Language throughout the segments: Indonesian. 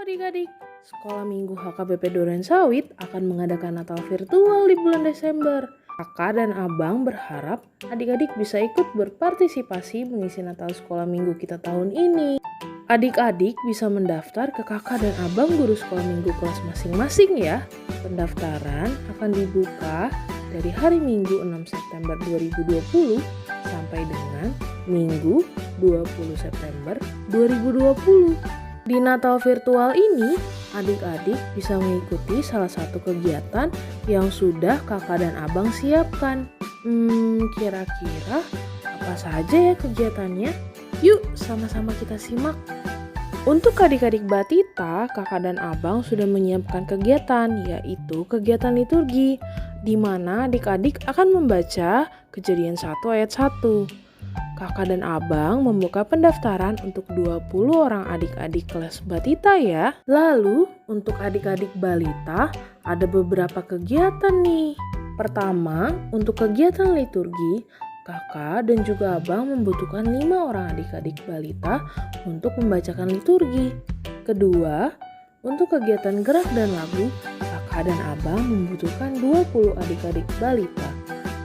adik-adik, Sekolah Minggu HKBP Durensawit akan mengadakan Natal virtual di bulan Desember. Kakak dan abang berharap adik-adik bisa ikut berpartisipasi mengisi Natal Sekolah Minggu kita tahun ini. Adik-adik bisa mendaftar ke kakak dan abang guru sekolah minggu kelas masing-masing ya. Pendaftaran akan dibuka dari hari Minggu 6 September 2020 sampai dengan Minggu 20 September 2020. Di Natal virtual ini, adik-adik bisa mengikuti salah satu kegiatan yang sudah kakak dan abang siapkan. Kira-kira apa saja ya kegiatannya? Yuk sama-sama kita simak. Untuk adik-adik Batita, kakak dan abang sudah menyiapkan kegiatan, yaitu kegiatan liturgi, di mana adik-adik akan membaca Kejadian 1 ayat 1. Kakak dan abang membuka pendaftaran untuk 20 orang adik-adik kelas Batita ya. Lalu untuk adik-adik Balita ada beberapa kegiatan nih. Pertama, untuk kegiatan liturgi, kakak dan juga abang membutuhkan 5 orang adik-adik balita untuk membacakan liturgi. Kedua, untuk kegiatan gerak dan lagu, kakak dan abang membutuhkan 20 adik-adik balita.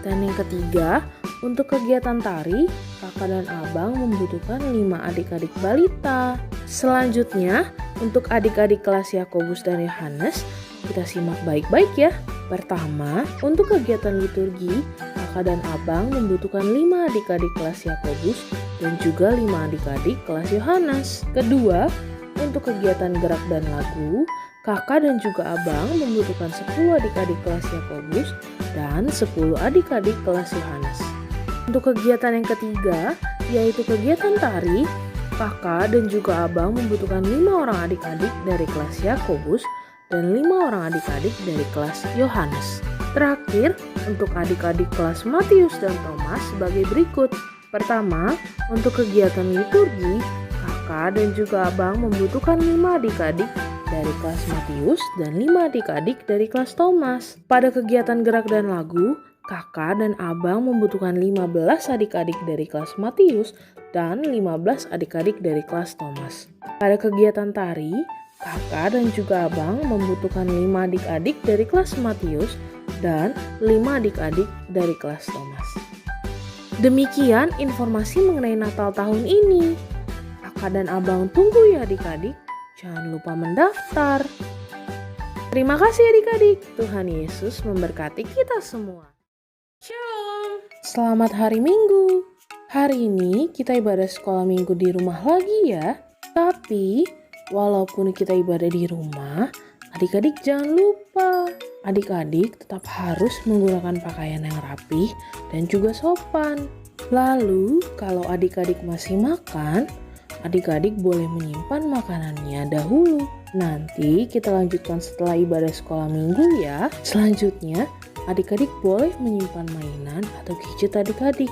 Dan yang ketiga, untuk kegiatan tari, kakak dan abang membutuhkan 5 adik-adik balita. Selanjutnya, untuk adik-adik kelas Yakobus dan Yohanes, kita simak baik-baik ya. Pertama, untuk kegiatan liturgi, kakak dan abang membutuhkan 5 adik-adik kelas Yakobus dan juga 5 adik-adik kelas Yohanes. Kedua, untuk kegiatan gerak dan lagu, kakak dan juga abang membutuhkan 10 adik-adik kelas Yakobus dan 10 adik-adik kelas Yohanes. Untuk kegiatan yang ketiga, yaitu kegiatan tari, kakak dan juga abang membutuhkan 5 orang adik-adik dari kelas Yakobus dan 5 orang adik-adik dari kelas Yohanes. Terakhir, untuk adik-adik kelas Matius dan Thomas sebagai berikut. Pertama, untuk kegiatan liturgi, kakak dan juga abang membutuhkan 5 adik-adik dari kelas Matius dan 5 adik-adik dari kelas Thomas. Pada kegiatan gerak dan lagu, kakak dan abang membutuhkan 15 adik-adik dari kelas Matius dan 15 adik-adik dari kelas Thomas. Pada kegiatan tari, kakak dan juga abang membutuhkan 5 adik-adik dari kelas Matius dan 5 adik-adik dari kelas Thomas. Demikian informasi mengenai Natal tahun ini. Kakak dan abang tunggu ya adik-adik. Jangan lupa mendaftar. Terima kasih adik-adik. Tuhan Yesus memberkati kita semua. Shalom. Selamat hari Minggu. Hari ini kita ibadah sekolah minggu di rumah lagi ya. Tapi walaupun kita ibadah di rumah, adik-adik jangan lupa. Adik-adik tetap harus menggunakan pakaian yang rapih dan juga sopan. Lalu kalau adik-adik masih makan, adik-adik boleh menyimpan makanannya dahulu. Nanti kita lanjutkan setelah ibadah sekolah minggu ya. Selanjutnya, adik-adik boleh menyimpan mainan atau gadget adik-adik.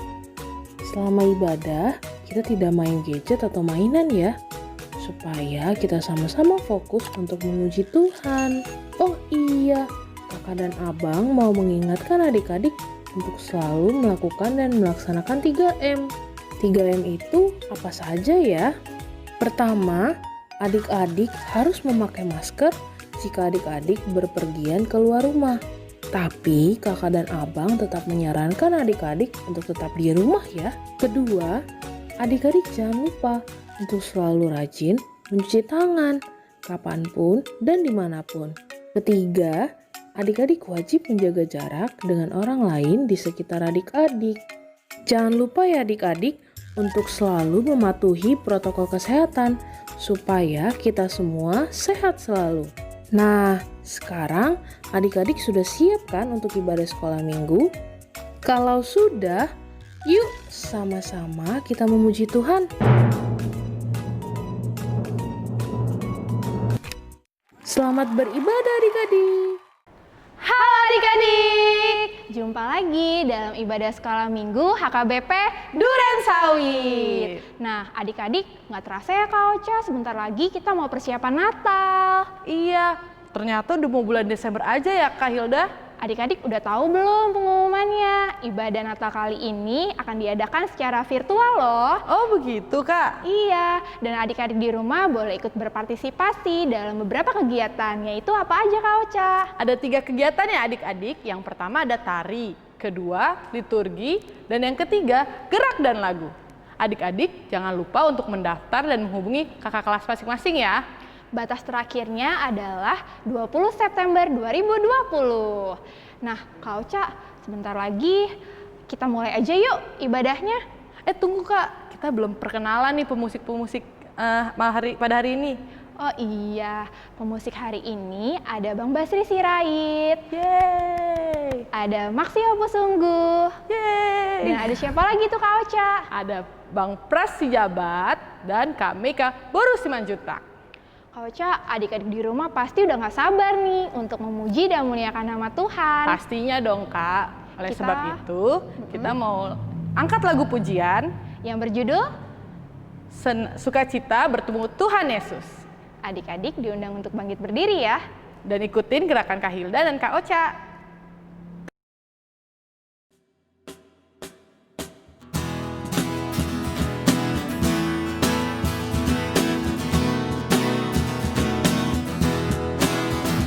Selama ibadah, kita tidak main gadget atau mainan ya. Supaya kita sama-sama fokus untuk memuji Tuhan. Oh iya, kakak dan abang mau mengingatkan adik-adik untuk selalu melakukan dan melaksanakan 3M. 3M itu apa saja ya? Pertama, adik-adik harus memakai masker jika adik-adik berpergian keluar rumah. Tapi kakak dan abang tetap menyarankan adik-adik untuk tetap di rumah ya. Kedua, adik-adik jangan lupa untuk selalu rajin mencuci tangan kapanpun dan dimanapun. Ketiga, adik-adik wajib menjaga jarak dengan orang lain di sekitar adik-adik. Jangan lupa ya adik-adik untuk selalu mematuhi protokol kesehatan supaya kita semua sehat selalu. Nah, sekarang adik-adik sudah siap kan untuk ibadah sekolah minggu? Kalau sudah, yuk sama-sama kita memuji Tuhan. Selamat beribadah adik-adik. Halo adik-adik, jumpa lagi dalam ibadah sekolah minggu HKBP Durensawit. Nah adik-adik, gak terasa ya Kak Ocha, sebentar lagi kita mau persiapan Natal. Iya, ternyata udah mau bulan Desember aja ya Kak Hilda. Adik-adik udah tahu belum pengumumannya? Ibadah Natal kali ini akan diadakan secara virtual loh. Oh begitu Kak? Iya, dan adik-adik di rumah boleh ikut berpartisipasi dalam beberapa kegiatan, yaitu apa aja Kak Ocha? Ada 3 kegiatan ya adik-adik. Yang pertama ada tari, kedua liturgi, dan yang ketiga gerak dan lagu. Adik-adik jangan lupa untuk mendaftar dan menghubungi kakak kelas masing-masing ya. Batas terakhirnya adalah 20 September 2020. Nah, Kak Ocha, sebentar lagi kita mulai aja yuk ibadahnya. Tunggu Kak, kita belum perkenalan nih pemusik-pemusik pada hari ini. Oh iya, pemusik hari ini ada Bang Basri Sirait. Yeay! Ada Maksio Pusungguh. Yeay! Dan ada siapa lagi tuh Kak Ocha? Ada Bang Pras Sijabat dan Kak Meka Boru Simanjuntak. Kak Ocha, adik-adik di rumah pasti udah gak sabar nih untuk memuji dan memuliakan nama Tuhan. Pastinya dong Kak. Oleh Kita- sebab itu, kita mau angkat lagu pujian Yang berjudul, Sukacita Bertemu Tuhan Yesus. adik-adik diundang untuk bangkit berdiri ya. Dan ikutin gerakan Kak Hilda dan Kak Ocha.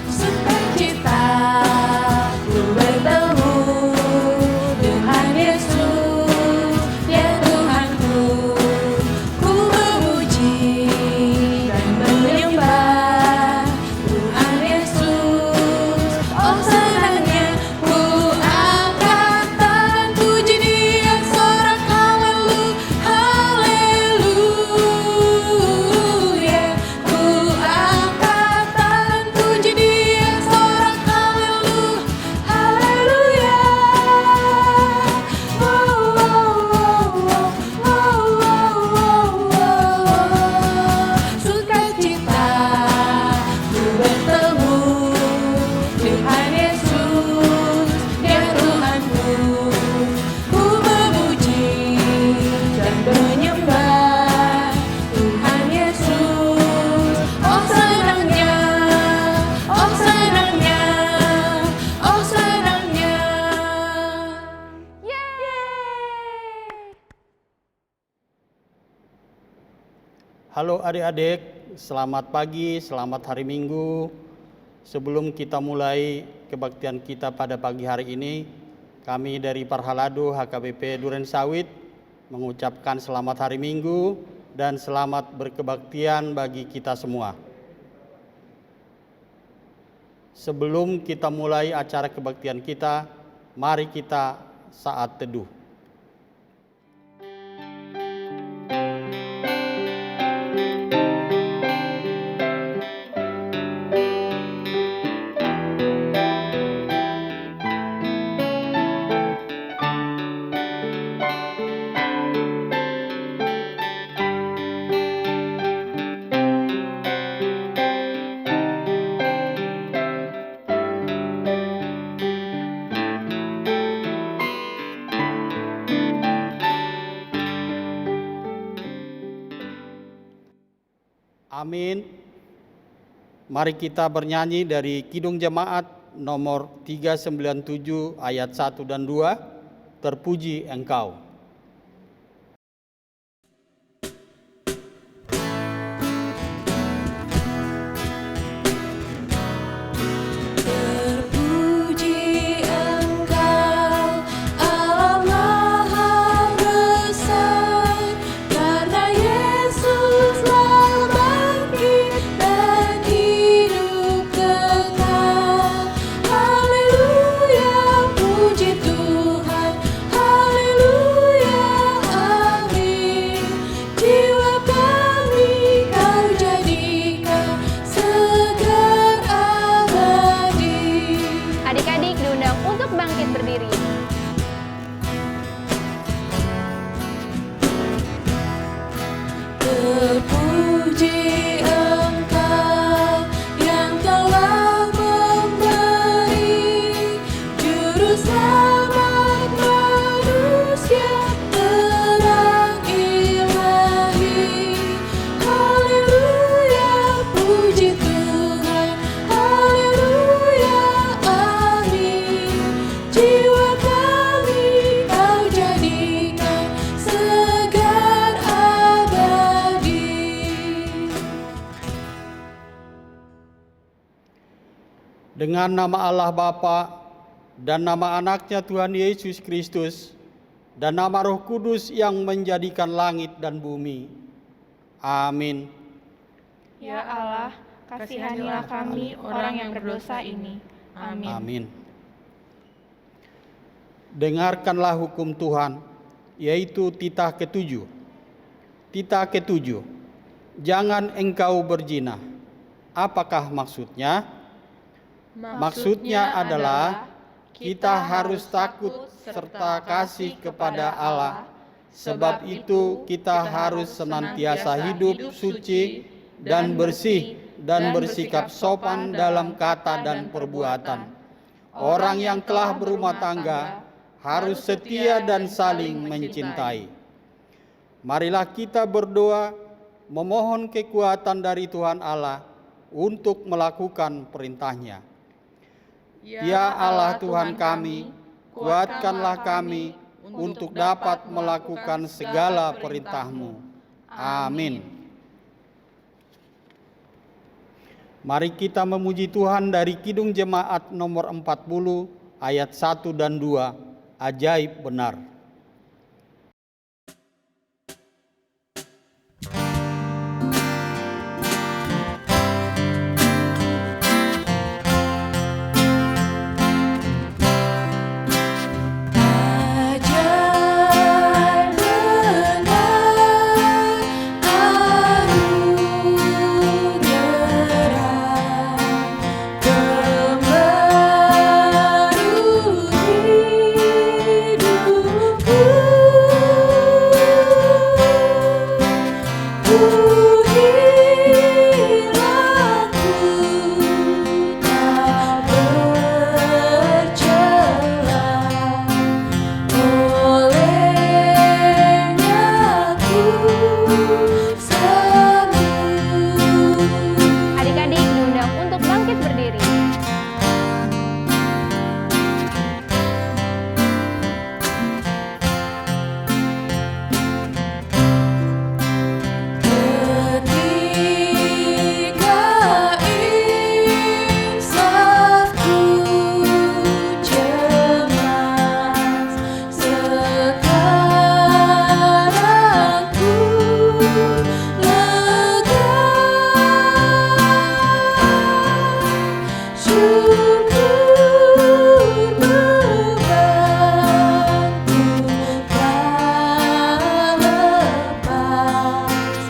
Sukacita ku bertemu Tuhan Yesus, ya Tuhanku. Ku memuji dan menyembah Tuhan Yesus. Oh senangnya ku angkat tangan puji Dia, sorak haleluya, haleluya. Ku angkat tangan puji Dia, sorak haleluya, haleluya. Wow, wow, wow, wow, wow, wow, wow. Sukacita ku bertemu Tuhan Yesus, Dia Tuhanku. Ku memuji dan menyembah Tuhan Yesus. Oh senangnya, oh senangnya, oh senangnya. Halo adik-adik, selamat pagi, selamat hari Minggu. Sebelum kita mulai kebaktian kita pada pagi hari ini, kami dari Parhalado HKBP Durensawit mengucapkan selamat hari Minggu dan selamat berkebaktian bagi kita semua. Sebelum kita mulai acara kebaktian kita, mari kita saat teduh. Amin. Mari kita bernyanyi dari Kidung Jemaat nomor 397 ayat 1 dan 2, Terpuji Engkau. Terpuji Engkau, Allah Maha Besar, karena Yesuslah bangkit dan hidup kekal. Haleluya, puji Tuhan, haleluya. Dengan nama Allah Bapa dan nama anaknya Tuhan Yesus Kristus dan nama Roh Kudus yang menjadikan langit dan bumi. Amin. Ya Allah, kasihanilah kami orang yang berdosa ini. Amin. Amin. Dengarkanlah hukum Tuhan, yaitu titah ketujuh. Titah ketujuh, jangan engkau berzina. Apakah maksudnya? Maksudnya adalah kita harus takut serta kasih kepada Allah. Sebab itu kita harus senantiasa hidup suci dan bersih dan bersikap sopan dalam kata dan perbuatan. Orang yang telah berumah tangga harus setia dan saling mencintai. Marilah kita berdoa memohon kekuatan dari Tuhan Allah untuk melakukan perintah-Nya. Ya Allah Tuhan kami, kuatkanlah kami untuk dapat melakukan segala perintah-Mu. Amin. Mari kita memuji Tuhan dari Kidung Jemaat nomor 40 ayat 1 dan 2, ajaib benar. Ajaib benar anugerah pembaru hidupku. Hilangku tak bercela, olehnya ku sembuh. Adik-adik diundang untuk bangkit berdiri. Ketika insafku cemas, sekarang ku lega. Syukur bebanku tak lepas,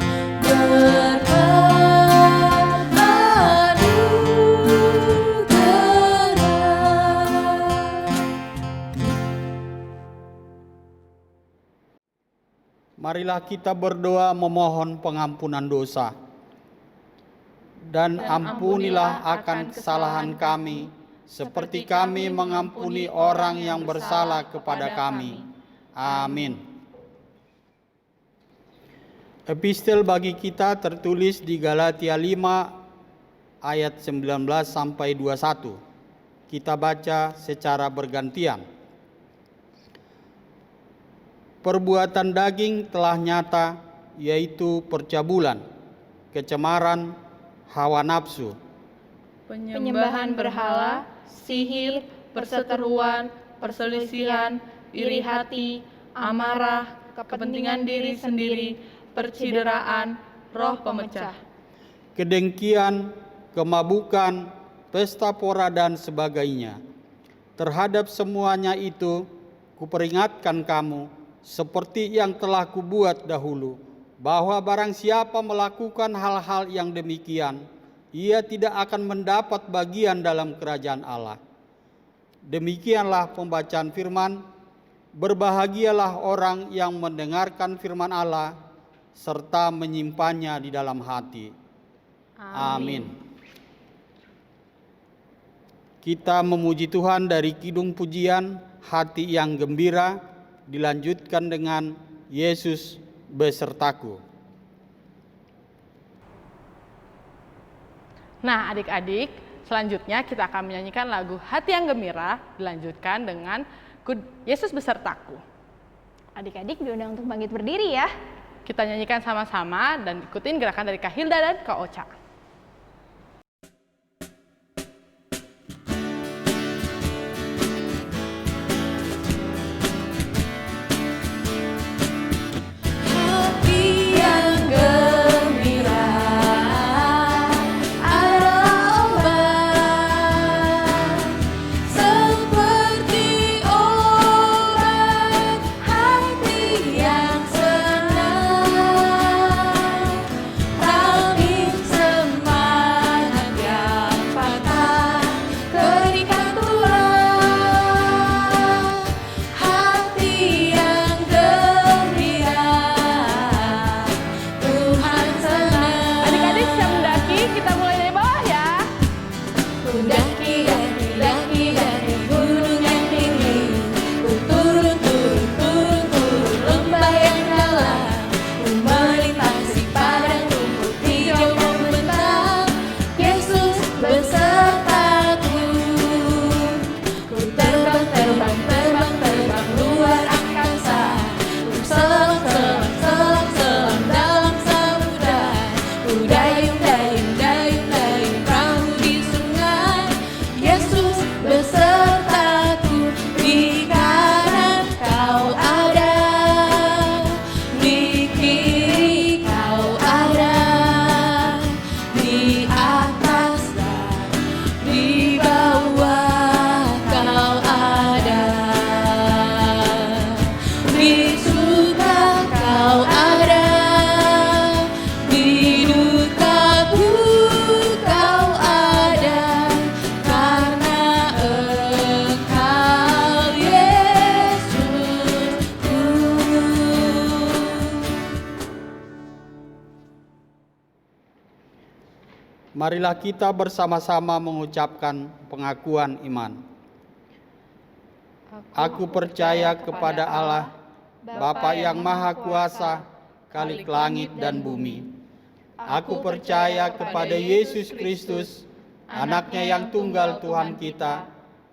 berkat anugerah. Marilah kita berdoa memohon pengampunan dosa. Dan ampunilah akan kesalahan kami, seperti kami mengampuni orang yang bersalah kepada kami. Amin. Epistel bagi kita tertulis di Galatia 5 ayat 19 sampai 21. Kita baca secara bergantian. Perbuatan daging telah nyata, yaitu percabulan, kecemaran, hawa nafsu, Penyembahan berhala, sihir, perseteruan, perselisihan, iri hati, amarah, kepentingan diri sendiri, percideraan, roh pemecah. kedengkian, kemabukan, pesta pora dan sebagainya. Terhadap semuanya itu, kuperingatkan kamu, seperti yang telah kubuat dahulu, bahwa barang siapa melakukan hal-hal yang demikian, ia tidak akan mendapat bagian dalam kerajaan Allah. Demikianlah pembacaan firman. Berbahagialah orang yang mendengarkan firman Allah, serta menyimpannya di dalam hati. Amin. Kita memuji Tuhan dari Kidung Pujian, Hati yang Gembira, dilanjutkan dengan Yesus besertaku. Nah, adik-adik, selanjutnya kita akan menyanyikan lagu Hati yang Gembira, dilanjutkan dengan Yesus besertaku. Adik-adik diundang untuk bangkit berdiri ya. Kita nyanyikan sama-sama dan ikutin gerakan dari Kak Hilda dan Kak Ocha. besertaku. Ku terbang, terbang, terbang, terbang luar angkasa. Ku selam, selam, selam, selam dalam samudra. Ku dayung, dayung, dayung, dayung perahu di sungai. Yesus besertaku, di kanan kau ada, di kiri kau ada, di atas dan di bawah kau ada, di suka kau ada, di dukaku kau ada, karena Engkau Yesusku. Marilah kita bersama-sama mengucapkan pengakuan iman. Aku percaya kepada Allah, Bapa yang Maha Kuasa, Khalik langit dan bumi. Aku percaya kepada Yesus Kristus, anaknya yang tunggal Tuhan kita,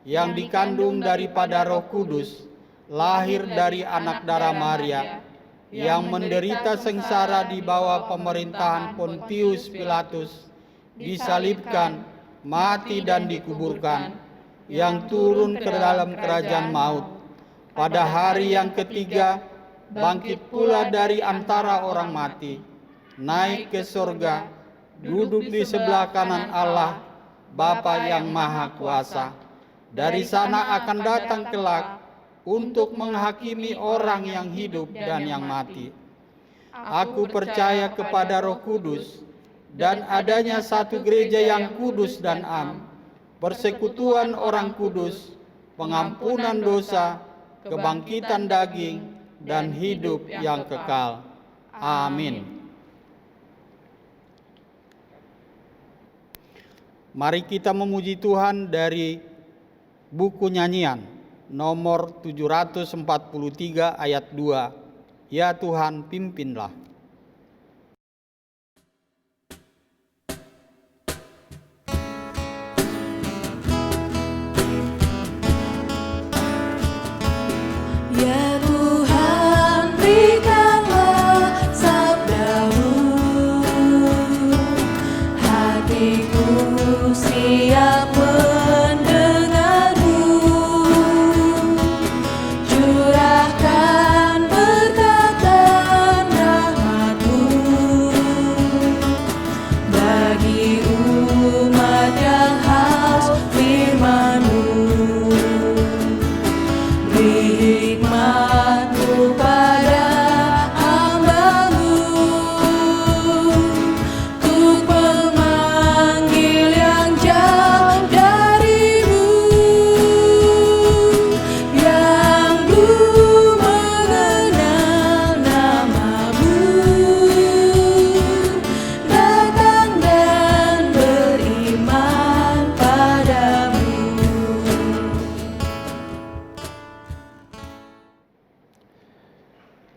yang dikandung daripada Roh Kudus, lahir dari anak darah Maria, yang menderita sengsara di bawah pemerintahan Pontius Pilatus, disalibkan, mati dan dikuburkan, yang turun ke dalam kerajaan maut. Pada hari yang ketiga, bangkit pula dari antara orang mati, naik ke surga, duduk di sebelah kanan Allah, Bapa yang Maha Kuasa. Dari sana akan datang kelak untuk menghakimi orang yang hidup dan yang mati. Aku percaya kepada Roh Kudus dan adanya satu gereja yang kudus dan am, persekutuan orang kudus, pengampunan dosa, kebangkitan daging, dan hidup yang kekal. Amin. Mari kita memuji Tuhan dari buku nyanyian nomor 743 ayat 2. Ya Tuhan, pimpinlah. Ya Tuhan, berikanlah sabdamu, hatiku siap mendengarmu. Curahkan berkat dan rahmat-Mu bagi umat yang haus firman-Mu. Beri hikmat-Mu pada hamba-Mu, untuk memanggil yang jauh dari-Mu, yang belum mengenal nama-Mu, datang dan beriman padamu.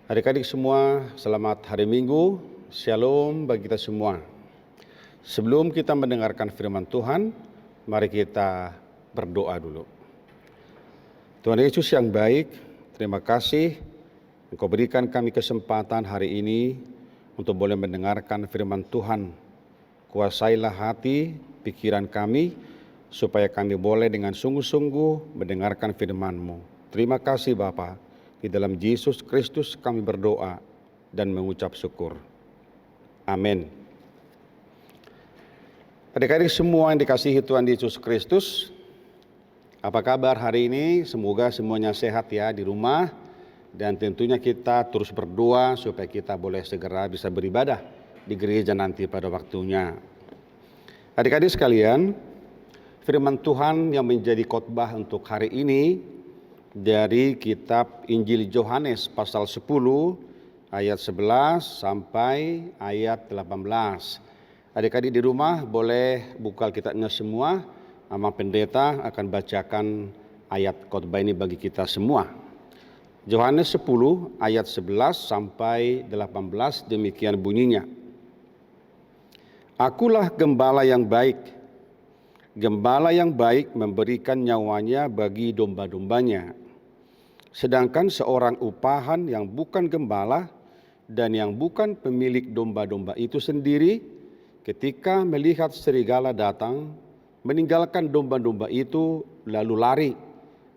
Adik-adik semua, selamat hari Minggu, Shalom bagi kita semua. Sebelum kita mendengarkan firman Tuhan, mari kita berdoa dulu. Tuhan Yesus yang baik, terima kasih Engkau berikan kami kesempatan hari ini untuk boleh mendengarkan firman Tuhan. Kuasailah hati, pikiran kami, supaya kami boleh dengan sungguh-sungguh mendengarkan firman-Mu. Terima kasih Bapa. Di dalam Yesus Kristus kami berdoa dan mengucap syukur. Amin. Adik-adik semua yang dikasihi Tuhan Yesus Kristus, apa kabar hari ini? Semoga semuanya sehat ya di rumah, dan tentunya kita terus berdoa supaya kita boleh segera bisa beribadah di gereja nanti pada waktunya. Adik-adik sekalian, firman Tuhan yang menjadi khotbah untuk hari ini dari kitab Injil Yohanes pasal 10 ayat 11 sampai ayat 18. Adik-adik di rumah boleh buka Alkitabnya semua. Mama Pendeta akan bacakan ayat khotbah ini bagi kita semua. Yohanes 10 ayat 11 sampai 18 demikian bunyinya. Akulah gembala yang baik. Gembala yang baik memberikan nyawanya bagi domba-dombanya. Sedangkan seorang upahan yang bukan gembala dan yang bukan pemilik domba-domba itu sendiri, ketika melihat serigala datang, meninggalkan domba-domba itu lalu lari,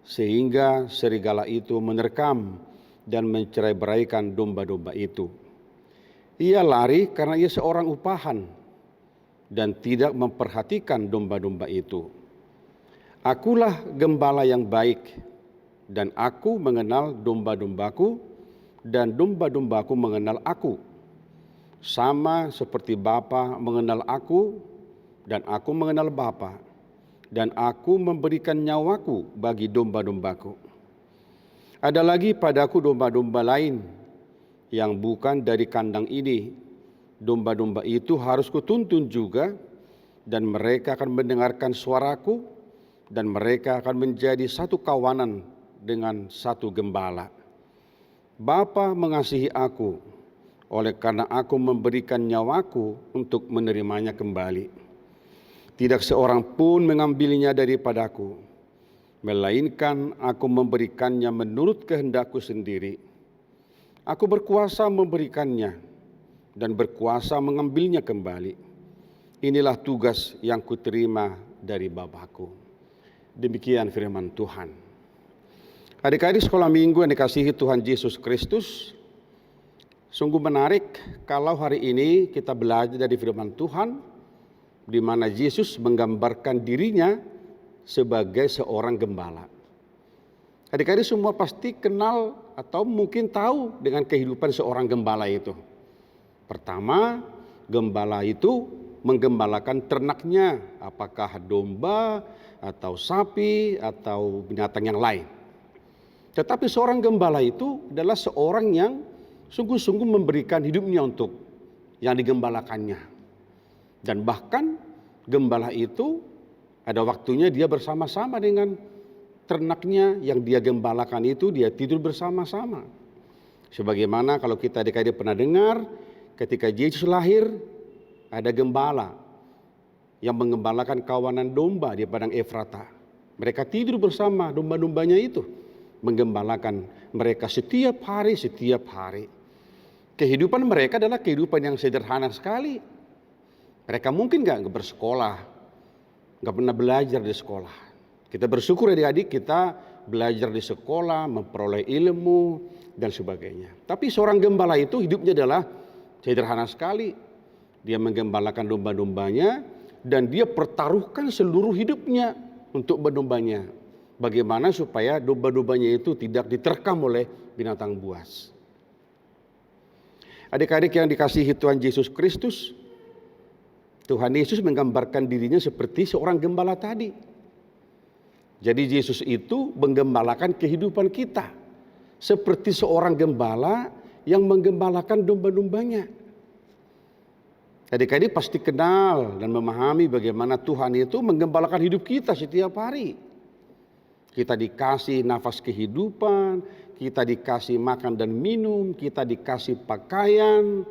sehingga serigala itu menerkam dan mencerai-beraikan domba-domba itu. Ia lari karena ia seorang upahan dan tidak memperhatikan domba-domba itu. Akulah gembala yang baik, dan aku mengenal domba-dombaku, dan domba-dombaku mengenal aku. Sama seperti Bapa mengenal aku, dan aku mengenal Bapa, dan aku memberikan nyawaku bagi domba-dombaku. Ada lagi padaku domba-domba lain yang bukan dari kandang ini. Domba-domba itu harus kutuntun juga, dan mereka akan mendengarkan suaraku, dan mereka akan menjadi satu kawanan dengan satu gembala. Bapa mengasihi aku, oleh karena aku memberikan nyawaku untuk menerimanya kembali. Tidak seorang pun mengambilnya daripadaku, melainkan aku memberikannya menurut kehendakku sendiri. Aku berkuasa memberikannya dan berkuasa mengambilnya kembali. Inilah tugas yang kuterima dari Bapakku. Demikian firman Tuhan. Adik-adik sekolah minggu yang dikasihi Tuhan Yesus Kristus, sungguh menarik kalau hari ini kita belajar dari firman Tuhan, di mana Yesus menggambarkan dirinya sebagai seorang gembala. Adik-adik semua pasti kenal atau mungkin tahu dengan kehidupan seorang gembala itu. Pertama, gembala itu menggembalakan ternaknya, apakah domba atau sapi atau binatang yang lain. Tetapi seorang gembala itu adalah seorang yang sungguh-sungguh memberikan hidupnya untuk yang digembalakannya. Dan bahkan gembala itu ada waktunya dia bersama-sama dengan ternaknya yang dia gembalakan itu, dia tidur bersama-sama. Sebagaimana kalau kita adik-adik pernah dengar, ketika Yesus lahir, ada gembala yang mengembalakan kawanan domba di padang Efrata. Mereka tidur bersama domba-dombanya itu, menggembalakan mereka setiap hari. Kehidupan mereka adalah kehidupan yang sederhana sekali. Mereka mungkin nggak bersekolah, nggak pernah belajar di sekolah. Kita bersyukur adik-adik kita belajar di sekolah, memperoleh ilmu dan sebagainya. Tapi seorang gembala itu hidupnya adalah sederhana sekali. Dia menggembalakan domba-dombanya dan dia pertaruhkan seluruh hidupnya untuk domba-dombanya. Bagaimana supaya domba-dombanya itu tidak diterkam oleh binatang buas. Adik-adik yang dikasihi Tuhan Yesus Kristus, Tuhan Yesus menggambarkan dirinya seperti seorang gembala tadi. Jadi Yesus itu menggembalakan kehidupan kita. Seperti seorang gembala yang menggembalakan domba-dombanya. Adik-adik pasti kenal dan memahami bagaimana Tuhan itu menggembalakan hidup kita setiap hari. Kita dikasih nafas kehidupan, kita dikasih makan dan minum, kita dikasih pakaian,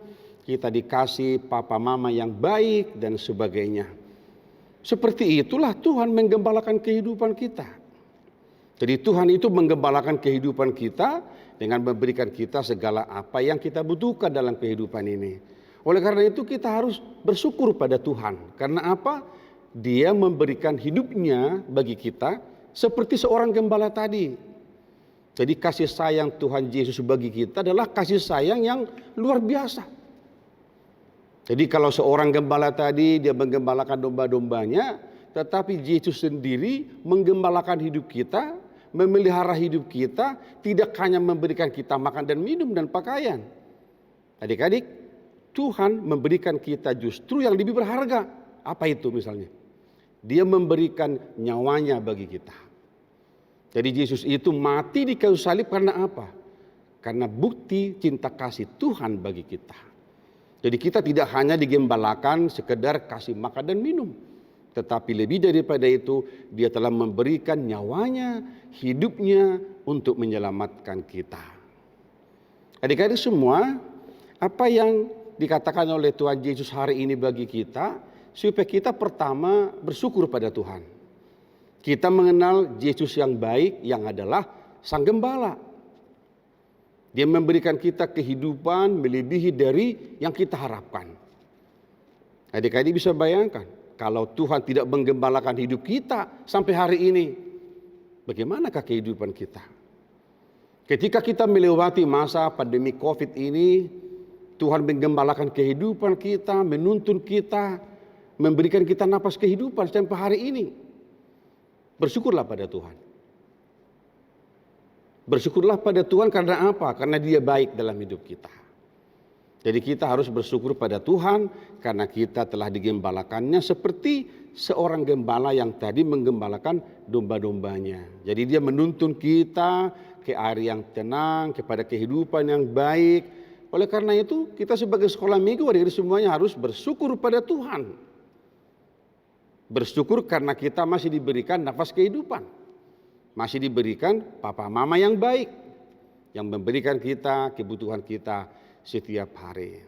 kita dikasih papa mama yang baik dan sebagainya. Seperti itulah Tuhan menggembalakan kehidupan kita. Jadi Tuhan itu menggembalakan kehidupan kita dengan memberikan kita segala apa yang kita butuhkan dalam kehidupan ini. Oleh karena itu kita harus bersyukur pada Tuhan. Karena apa? Dia memberikan hidupnya bagi kita seperti seorang gembala tadi. Jadi kasih sayang Tuhan Yesus bagi kita adalah kasih sayang yang luar biasa. Jadi kalau seorang gembala tadi dia menggembalakan domba-dombanya, tetapi Yesus sendiri menggembalakan hidup kita, memelihara hidup kita, tidak hanya memberikan kita makan dan minum dan pakaian. Adik-adik, Tuhan memberikan kita justru yang lebih berharga. Apa itu misalnya? Dia memberikan nyawanya bagi kita. Jadi Yesus itu mati di kayu salib karena apa? Karena bukti cinta kasih Tuhan bagi kita. Jadi kita tidak hanya digembalakan sekedar kasih makan dan minum. Tetapi lebih daripada itu, dia telah memberikan nyawanya, hidupnya untuk menyelamatkan kita. Adik-adik semua, apa yang dikatakan oleh Tuhan Yesus hari ini bagi kita, supaya kita pertama bersyukur pada Tuhan. Kita mengenal Yesus yang baik yang adalah Sang Gembala. Dia memberikan kita kehidupan melebihi dari yang kita harapkan. Adik-adik bisa bayangkan, kalau Tuhan tidak menggembalakan hidup kita sampai hari ini, bagaimanakah kehidupan kita? Ketika kita melewati masa pandemi COVID ini, Tuhan menggembalakan kehidupan kita, menuntun kita, memberikan kita napas kehidupan sampai hari ini. Bersyukurlah pada Tuhan. Bersyukurlah pada Tuhan karena apa? Karena Dia baik dalam hidup kita. Jadi kita harus bersyukur pada Tuhan karena kita telah digembalakannya seperti seorang gembala yang tadi menggembalakan domba-dombanya. Jadi Dia menuntun kita ke air yang tenang, kepada kehidupan yang baik. Oleh karena itu kita sebagai sekolah minggu adik-adik semuanya harus bersyukur pada Tuhan. Bersyukur karena kita masih diberikan nafas kehidupan. Masih diberikan papa mama yang baik, yang memberikan kita kebutuhan kita setiap hari.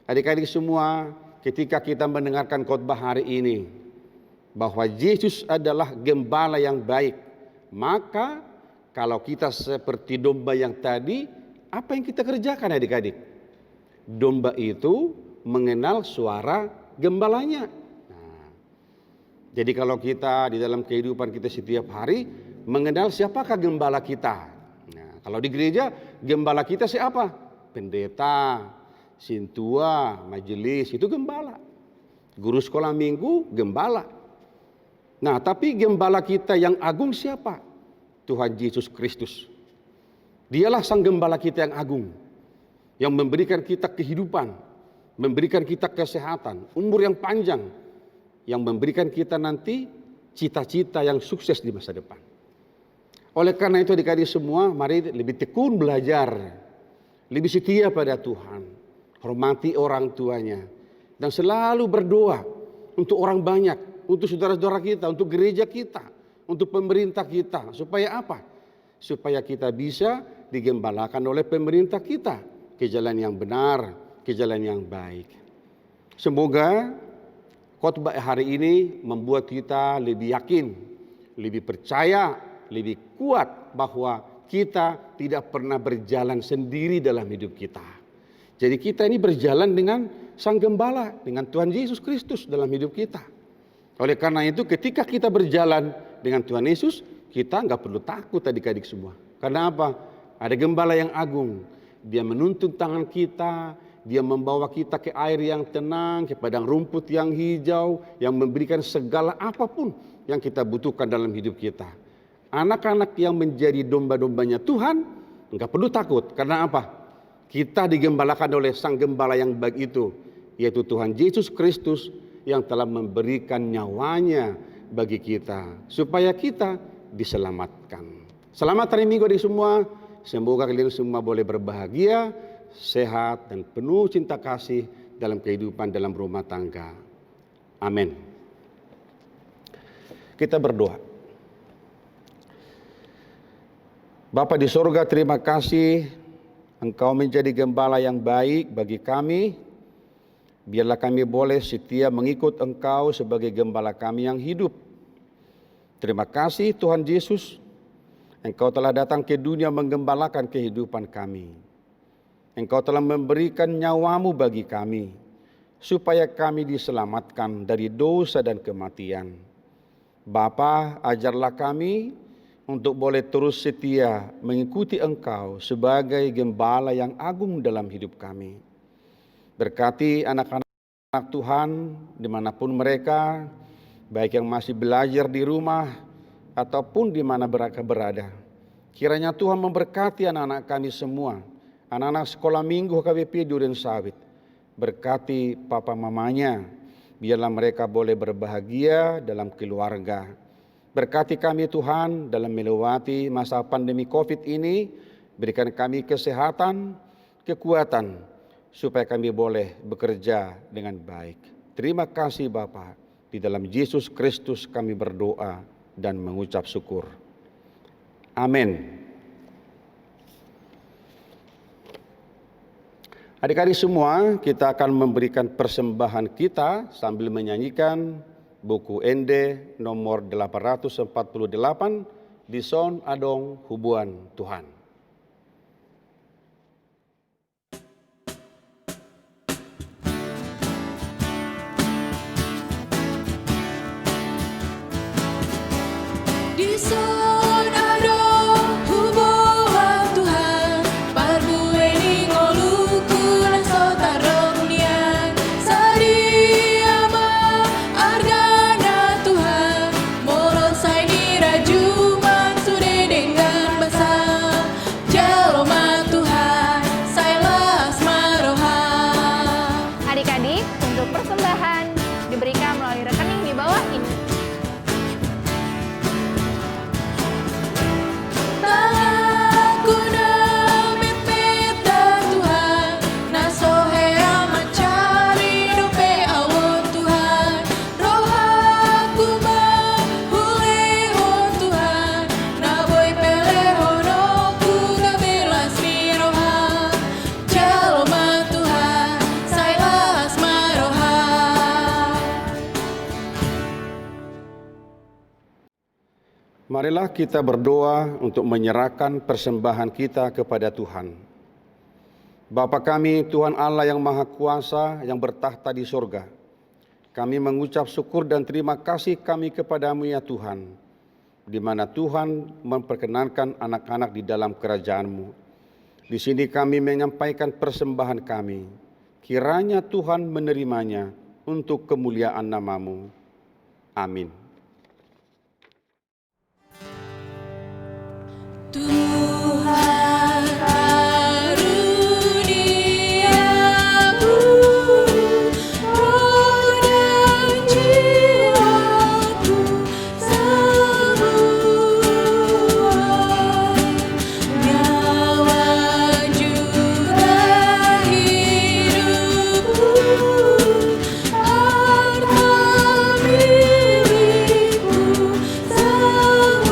Adik-adik semua, ketika kita mendengarkan khotbah hari ini, bahwa Yesus adalah gembala yang baik, maka kalau kita seperti domba yang tadi, apa yang kita kerjakan adik-adik? Domba itu mengenal suara gembalanya. Jadi kalau kita di dalam kehidupan kita setiap hari mengenal siapakah gembala kita. Nah, kalau di gereja gembala kita siapa? Pendeta, sintua, majelis itu gembala. Guru sekolah minggu gembala. Nah, tapi gembala kita yang agung siapa? Tuhan Yesus Kristus. Dialah sang gembala kita yang agung, yang memberikan kita kehidupan, memberikan kita kesehatan, umur yang panjang, yang memberikan kita nanti cita-cita yang sukses di masa depan. Oleh karena itu adik-adik semua, mari lebih tekun belajar, lebih setia pada Tuhan, hormati orang tuanya, dan selalu berdoa untuk orang banyak, untuk saudara-saudara kita, untuk gereja kita, untuk pemerintah kita. Supaya apa? Supaya kita bisa digembalakan oleh pemerintah kita ke jalan yang benar, ke jalan yang baik. Semoga khotbah hari ini membuat kita lebih yakin, lebih percaya, lebih kuat bahwa kita tidak pernah berjalan sendiri dalam hidup kita. Jadi kita ini berjalan dengan Sang Gembala, dengan Tuhan Yesus Kristus dalam hidup kita. Oleh karena itu ketika kita berjalan dengan Tuhan Yesus, kita nggak perlu takut adik-adik semua. Karena apa? Ada Gembala yang agung. Dia menuntun tangan kita, Dia membawa kita ke air yang tenang, ke padang rumput yang hijau, yang memberikan segala apapun yang kita butuhkan dalam hidup kita. Anak-anak yang menjadi domba-dombanya Tuhan enggak perlu takut. Karena apa? Kita digembalakan oleh Sang Gembala yang baik itu, yaitu Tuhan Yesus Kristus yang telah memberikan nyawanya bagi kita supaya kita diselamatkan. Selamat hari Minggu adik semua. Semoga kalian semua boleh berbahagia, sehat dan penuh cinta kasih dalam kehidupan dalam rumah tangga. Amin. Kita berdoa. Bapa di sorga, terima kasih Engkau menjadi gembala yang baik bagi kami. Biarlah kami boleh setia mengikut Engkau sebagai gembala kami yang hidup. Terima kasih Tuhan Yesus, Engkau telah datang ke dunia menggembalakan kehidupan kami. Engkau telah memberikan nyawamu bagi kami, supaya kami diselamatkan dari dosa dan kematian. Bapa, ajarlah kami untuk boleh terus setia mengikuti Engkau sebagai gembala yang agung dalam hidup kami. Berkati anak-anak Tuhan dimanapun mereka, baik yang masih belajar di rumah ataupun di mana mereka berada. Kiranya Tuhan memberkati anak-anak kami semua, anak-anak sekolah minggu HKBP Durensawit. Berkati papa mamanya, biarlah mereka boleh berbahagia dalam keluarga. Berkati kami Tuhan dalam melewati masa pandemi COVID ini, berikan kami kesehatan, kekuatan, supaya kami boleh bekerja dengan baik. Terima kasih Bapa, di dalam Yesus Kristus kami berdoa dan mengucap syukur. Amin. Adik-adik semua, kita akan memberikan persembahan kita sambil menyanyikan buku ND nomor 848 di Son Adong Hubuan Tuhan. Di son adong hubuan Tuhan, parbueni ngoluku dan sotarong nian, sadia ma argana Tuhan, moron sai ni rajuman sude dengan basah, jaloma Tuhan, sailas marohan. Adik-adik, untuk persembahan diberikan melalui rekening di bawah ini. Tanganku na mepeta Tuhan, nasohea mencari dope awon Tuhan, rohaku mahulehon Tuhan, naboy pelehonoku gabelas mirohan, jaloma Tuhan, sailas marohan. Marilah kita berdoa untuk menyerahkan persembahan kita kepada Tuhan. Bapa kami, Tuhan Allah yang Maha Kuasa, yang bertahta di sorga, kami mengucap syukur dan terima kasih kami kepadamu ya Tuhan, di mana Tuhan memperkenankan anak-anak di dalam kerajaan-Mu. Di sini kami menyampaikan persembahan kami. Kiranya Tuhan menerimanya untuk kemuliaan nama-Mu. Amin. Tuhan karuniamu, roh dan jiwaku semua, nyawa juga hidupku, harta milikku semua.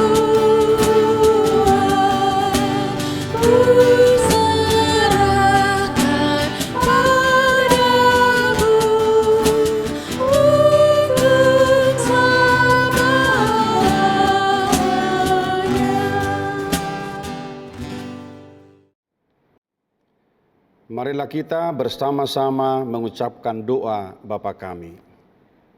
Kuserahkan padamu untuk selamanya. Marilah kita bersama-sama mengucapkan doa Bapa kami.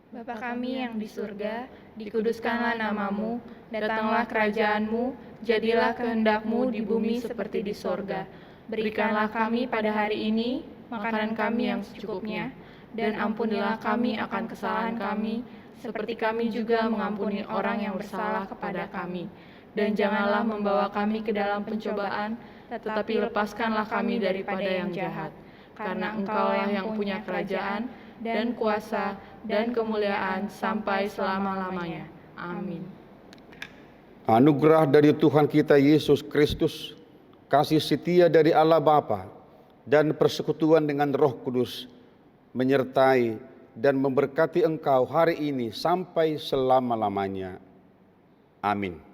Bapa kami yang di surga, dikuduskanlah namamu, datanglah kerajaanmu, jadilah kehendak-Mu di bumi seperti di sorga. Berikanlah kami pada hari ini makanan kami yang secukupnya, dan ampunilah kami akan kesalahan kami, seperti kami juga mengampuni orang yang bersalah kepada kami. Dan janganlah membawa kami ke dalam pencobaan, tetapi lepaskanlah kami daripada yang jahat. Karena Engkaulah yang punya kerajaan, dan kuasa, dan kemuliaan sampai selama-lamanya. Amin. Anugerah dari Tuhan kita Yesus Kristus, kasih setia dari Allah Bapa, dan persekutuan dengan Roh Kudus menyertai dan memberkati engkau hari ini sampai selama-lamanya. Amin.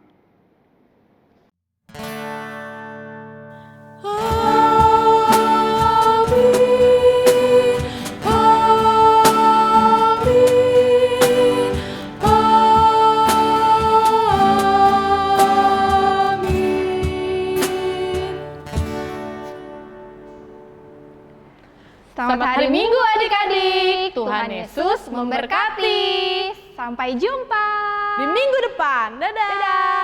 Selamat hari Minggu adik-adik. Tuhan Yesus memberkati. Sampai jumpa Di minggu depan. Dadah. Dadah.